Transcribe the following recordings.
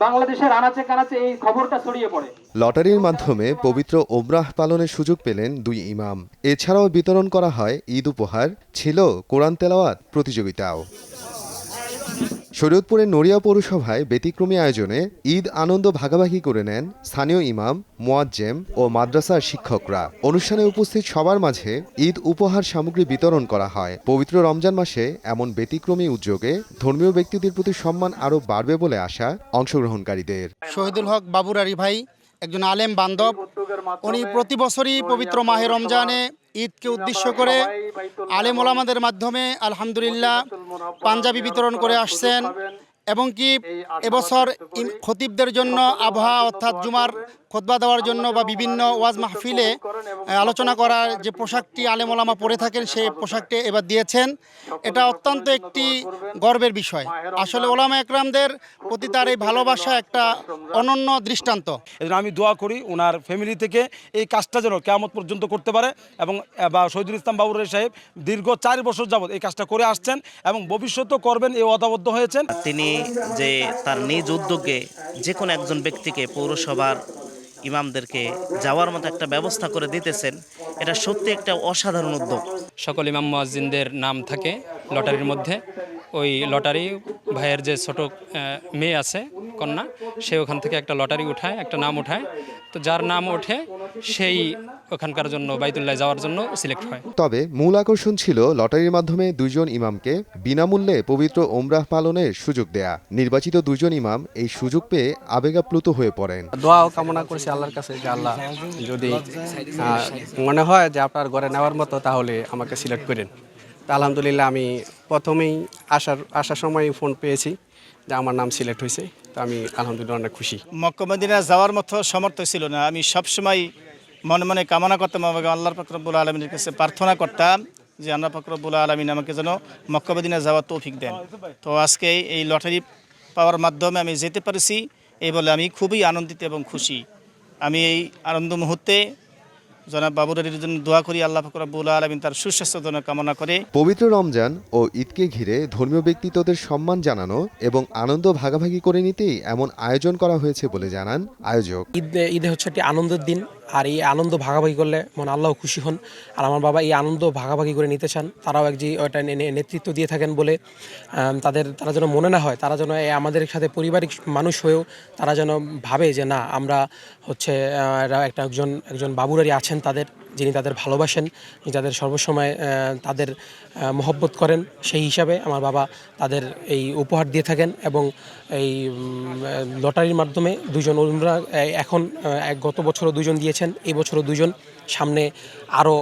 বাংলাদেশের আনাচে কানাচে এই খবরটা ছড়িয়ে পড়ে। লটারির মাধ্যমে পবিত্র ওমরাহ পালনের সুযোগ পেলেন দুই ইমাম। এছাড়াও বিতরণ করা হয় ঈদ উপহার, ছিল কোরআন তেলাওয়াত প্রতিযোগিতাও। শরীয়তপুরের নড়িয়া পৌরসভায় ব্যতিক্রমী আয়োজনে ঈদ আনন্দ ভাগাভাগি করে নেন স্থানীয় ইমাম, মুয়াজ্জেম ও মাদ্রাসার শিক্ষকরা। অনুষ্ঠানে উপস্থিত সবার মাঝে ঈদ উপহার সামগ্রী বিতরণ করা হয়। পবিত্র রমজান মাসে এমন ব্যতিক্রমী উদ্যোগে ধর্মীয় ব্যক্তিদের প্রতি সম্মান আরও বাড়বে বলে আশা অংশগ্রহণকারীদের। শহীদুল হক বাবুরারি ভাই একজন আলেম বান্ধব, উনি প্রতি বছরই পবিত্র মাহে রমজানে ঈদকে উদ্দেশ্য করে আলেম ওলামাদের মাধ্যমে আলহামদুলিল্লাহ পাঞ্জাবি বিতরণ করে আসছেন এবং কি এবছর খতিবদের জন্য আবহাওয়া অর্থাৎ জুমার খুতবা দেওয়ার জন্য বা বিভিন্ন ওয়াজ মাহফিলে আলোচনা করার যে পোশাকটি আলেম ওলামা পরে থাকেন সেই পোশাকটি এবার দিয়েছেন। এটা অত্যন্ত একটি গর্বের বিষয়। আসলে ওলামা একরামদের প্রতি তার এই ভালোবাসা একটা অনন্য দৃষ্টান্ত। আমি দোয়া করি ওনার ফ্যামিলি থেকে এই কাজটা যেন কিয়ামত পর্যন্ত করতে পারে এবং শহীদুল ইসলাম বাবুরারি সাহেব দীর্ঘ 4 বছর যাবৎ এই কাজটা করে আসছেন এবং ভবিষ্যতেও করবেন এই ওয়াদাবদ্ধ হয়েছেন। তিনি যে তার নিজ উদ্যোগে যে কোনো একজন ব্যক্তিকে পৌরসভার ইমামদেরকে যাওয়ার মতো একটা ব্যবস্থা করে দিতেছেন, এটা সত্যি একটা অসাধারণ উদ্যোগ। সকল ইমাম মুয়াজ্জিনদের নাম থাকে লটারির মধ্যে। ওই লটারি ভাইয়ের যে ছোট মেয়ে আছে কন্যা, সে ওখান থেকে একটা লটারি উঠায়, একটা নাম উঠায়, তো যার নাম ওঠে সেই ওখানকার জন্য বাইতুল্লাহ যাওয়ার জন্য সিলেক্ট হয়। তবে মূল আকর্ষণ ছিল লটারির মাধ্যমে দুইজন ইমামকে বিনামূল্যে পবিত্র ওমরাহ পালনের সুযোগ দেয়া। নির্বাচিত দুইজন ইমাম এই সুযোগ পেয়ে আবেগাপ্লুত হয়ে পড়েন। দোয়াও কামনা করছি আল্লাহর কাছে যে আল্লাহ যদি মনে হয় যে আপনার ঘরে নেওয়ার মতো তাহলে আমাকে সিলেক্ট করেন। তা আলহামদুলিল্লাহ আমি প্রথমেই আসার সময় ফোন পেয়েছি যে আমার নাম সিলেক্ট হয়েছে। তো আমি আলহামদুলিল্লাহ অনেক খুশি। মক্কা মদিনা যাওয়ার মতো সামর্থ্য ছিল না, আমি সবসময় মনে মনে কামনা করতাম, আমাকে আল্লাহর পাক রব্বুল আলামিনের কাছে প্রার্থনা করতাম যে আল্লাহ পাক রব্বুল আলামিন আমাকে যেন মক্কা মদিনা যাওয়ার তৌফিক দেন। তো আজকে এই লটারি পাওয়ার মাধ্যমে আমি যেতে পারছি, এই বলে আমি খুবই আনন্দিত এবং খুশি। আমি এই আনন্দ মুহূর্তে জনাব বাবুরারির জন্য দোয়া করি, আল্লাহ পাক রব্বুল আলামিন তার সুস্বাস্থ্য জন্য কামনা করে। পবিত্র রমজান ও ঈদকে ঘিরে ধর্মীয় ব্যক্তিত্বদের সম্মান জানানো এবং আনন্দ ভাগাভাগি করে নিতেই এমন আয়োজন করা হয়েছে বলে জানান আয়োজক। ঈদে হচ্ছে একটি আনন্দের দিন, আর এই আনন্দ ভাগাভাগি করলে মনে আল্লাহ খুশি হন। আর আমার বাবা এই আনন্দ ভাগাভাগি করে নিতে চান, তারাও ওটা নেতৃত্ব দিয়ে থাকেন বলে তারা যেন মনে না হয়, তারা যেন আমাদের সাথে পারিবারিক মানুষ হয়েও তারা যেন ভাবে যে না, আমরা হচ্ছে একজন বাবুরারি আছেন তাদের, যিনি তাদের ভালোবাসেন, যিনি তাদের সর্বসময় তাদের মহব্বত করেন। সেই হিসাবে আমার বাবা তাদের এই উপহার দিয়ে থাকেন এবং এই লটারির মাধ্যমে দুজন ওমরা এখন গত বছরও দুজন দিয়েছেন, এই বছরও দুজন, সামনে আরও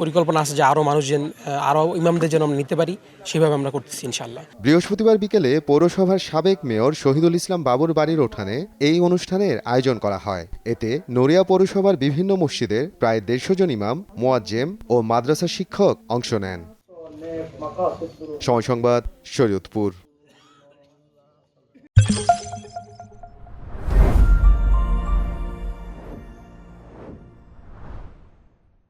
পরিকল্পনা আছে যে আরও মানুষজন, আরও ইমামদের যেন আমরা নিতে পারি, সেভাবে আমরা করতেছি ইনশাআল্লাহ। বৃহস্পতিবার বিকেলে পৌরসভার সাবেক মেয়র শহীদুল ইসলাম বাবুর বাড়ির উঠানে এই অনুষ্ঠানের আয়োজন করা হয়। এতে নড়িয়া পৌরসভার বিভিন্ন মসজিদের প্রায় 150 জন ইমাম, মুয়াজ্জেম ও মাদ্রাসা শিক্ষক অংশ নেন। সময় সংবাদ, শরীয়তপুর।